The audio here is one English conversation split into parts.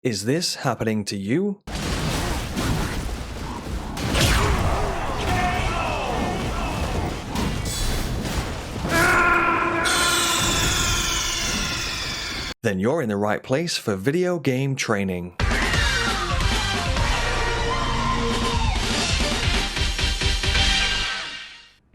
Is this happening to you? Then you're in the right place for video game training.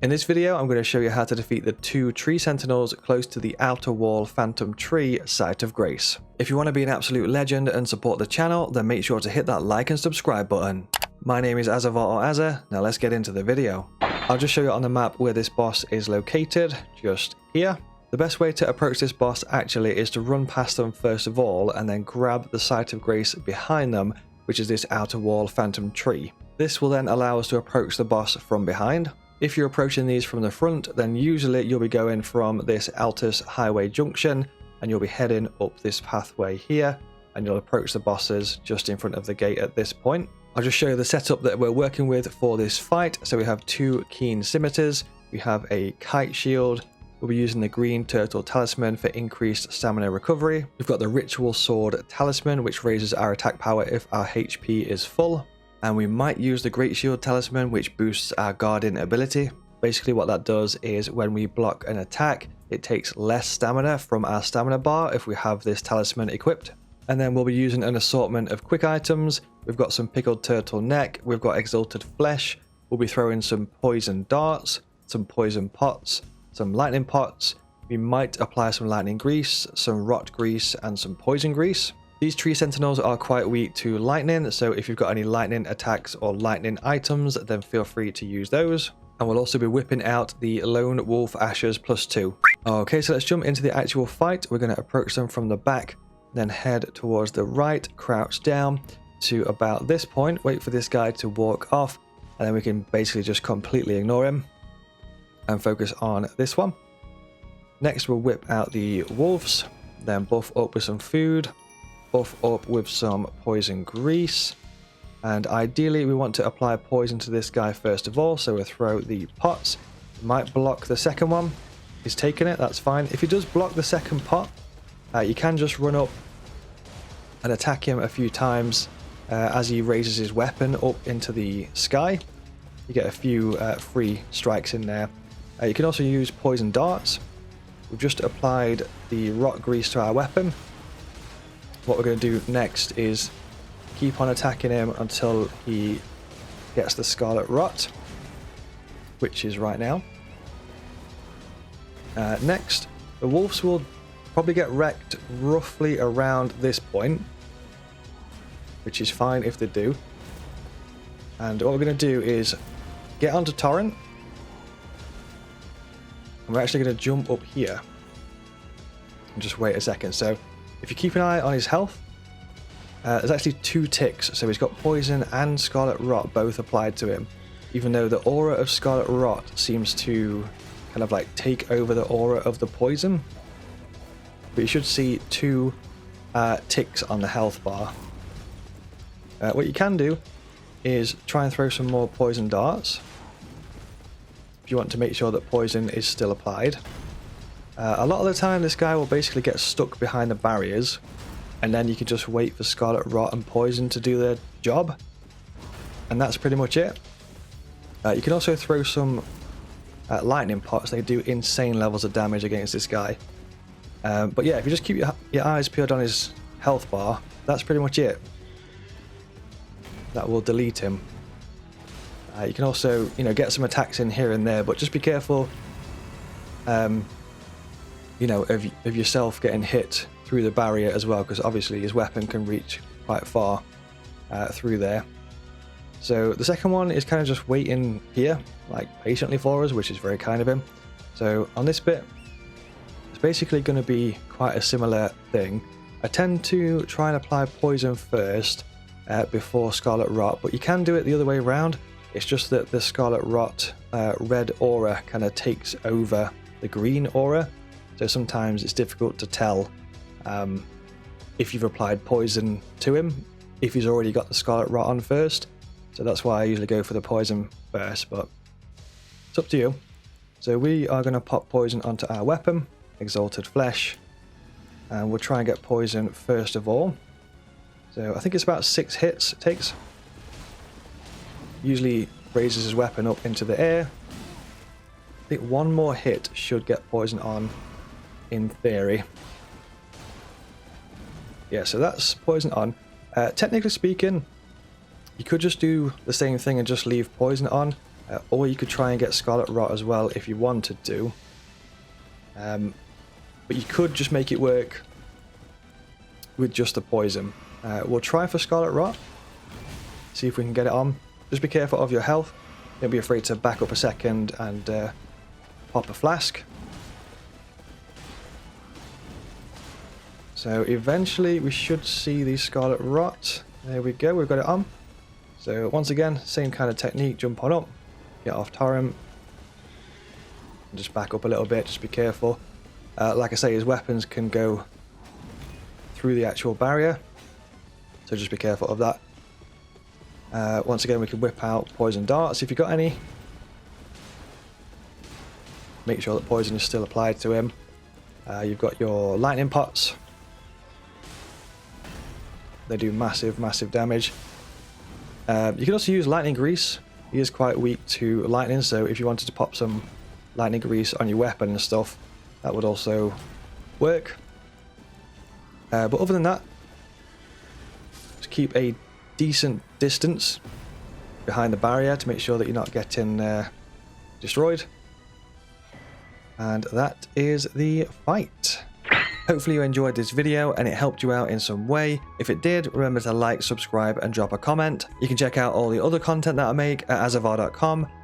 In this video, I'm going to show you how to defeat the 2 Tree Sentinels close to the outer wall Phantom Tree Site of Grace. If you want to be an absolute legend and support the channel, then make sure to hit that like and subscribe button. My name is Azzavhar or Azza. Now let's get into the video. I'll just show you on the map where this boss is located, just here. The best way to approach this boss actually is to run past them first of all and then grab the Site of Grace behind them, which is this outer wall Phantom Tree. This will then allow us to approach the boss from behind. If you're approaching these from the front, then usually you'll be going from this Altus Highway junction and you'll be heading up this pathway here and you'll approach the bosses just in front of the gate at this point. I'll just show you the setup that we're working with for this fight. So we have 2 keen scimitars, we have a kite shield, we'll be using the green turtle talisman for increased stamina recovery. We've got the ritual sword talisman, which raises our attack power if our HP is full. And we might use the great shield talisman, which boosts our guarding ability. Basically what that does is when we block an attack, it takes less stamina from our stamina bar if we have this talisman equipped. And then we'll be using an assortment of quick items. We've got some pickled turtle neck, we've got exalted flesh, we'll be throwing some poison darts, some poison pots, some lightning pots. We might apply some lightning grease, some rot grease, and some poison grease. These Tree Sentinels are quite weak to lightning, so if you've got any lightning attacks or lightning items, then feel free to use those. And we'll also be whipping out the Lone Wolf Ashes +2. Okay, so let's jump into the actual fight. We're going to approach them from the back, then head towards the right, crouch down to about this point, wait for this guy to walk off, and then we can basically just completely ignore him and focus on this one. Next, we'll whip out the wolves, then buff up with some food, buff up with some poison grease, and ideally we want to apply poison to this guy first of all, so we'll throw the pots. Might block the second one. He's taking it, that's fine. If he does block the second pot, you can just run up and attack him a few times as he raises his weapon up into the sky. You get a few free strikes in there. You can also use poison darts. We've just applied the rot grease to our weapon. What we're going to do next is keep on attacking him until he gets the scarlet rot, which is right now. Next, the wolves will probably get wrecked roughly around this point, which is fine if they do. And what we're going to do is get onto Torrent, and we're actually going to jump up here and just wait a second. So if you keep an eye on his health, there's actually 2 ticks, so he's got poison and scarlet rot both applied to him, even though the aura of scarlet rot seems to kind of like take over the aura of the poison. But you should see 2 ticks on the health bar. What you can do is try and throw some more poison darts if you want to make sure that poison is still applied. A lot of the time this guy will basically get stuck behind the barriers, and then you can just wait for scarlet rot and poison to do their job, and that's pretty much it. You can also throw some lightning pots. They do insane levels of damage against this guy. But yeah, if you just keep your eyes peeled on his health bar, that's pretty much it. That will delete him. You can also, get some attacks in here and there, but just be careful, of yourself getting hit through the barrier as well, because obviously his weapon can reach quite far through there. So the second one is kind of just waiting here, like patiently for us, which is very kind of him. So on this bit, it's basically going to be quite a similar thing. I tend to try and apply poison first before scarlet rot, but you can do it the other way around. It's just that the scarlet rot red aura kind of takes over the green aura, so sometimes it's difficult to tell if you've applied poison to him, if he's already got the scarlet rot on first. So that's why I usually go for the poison first, but it's up to you. So we are going to pop poison onto our weapon, exalted flesh, and we'll try and get poison first of all. So I think it's about 6 hits it takes. Usually raises his weapon up into the air. I think one more hit should get poison on, in theory. Yeah, so that's poison on. Technically speaking, you could just do the same thing and just leave poison on, or you could try and get Scarlet Rot as well if you wanted to. But you could just make it work with just the poison. We'll try for Scarlet Rot, see if we can get it on. Just be careful of your health. Don't be afraid to back up a second and pop a flask. So eventually we should see the Scarlet Rot. There we go, we've got it on. So once again, same kind of technique, jump on up, get off Torrent, and just back up a little bit, just be careful. Like I say, his weapons can go through the actual barrier, so just be careful of that. Once again, we can whip out poison darts if you've got any. Make sure that poison is still applied to him. You've got your lightning pots. They do massive, massive damage. You can also use lightning grease. He is quite weak to lightning, so if you wanted to pop some lightning grease on your weapon and stuff, that would also work. But other than that, just keep a decent distance behind the barrier to make sure that you're not getting destroyed. And that is the fight. Hopefully you enjoyed this video and it helped you out in some way. If it did, remember to like, subscribe and drop a comment. You can check out all the other content that I make at Azzavhar.com.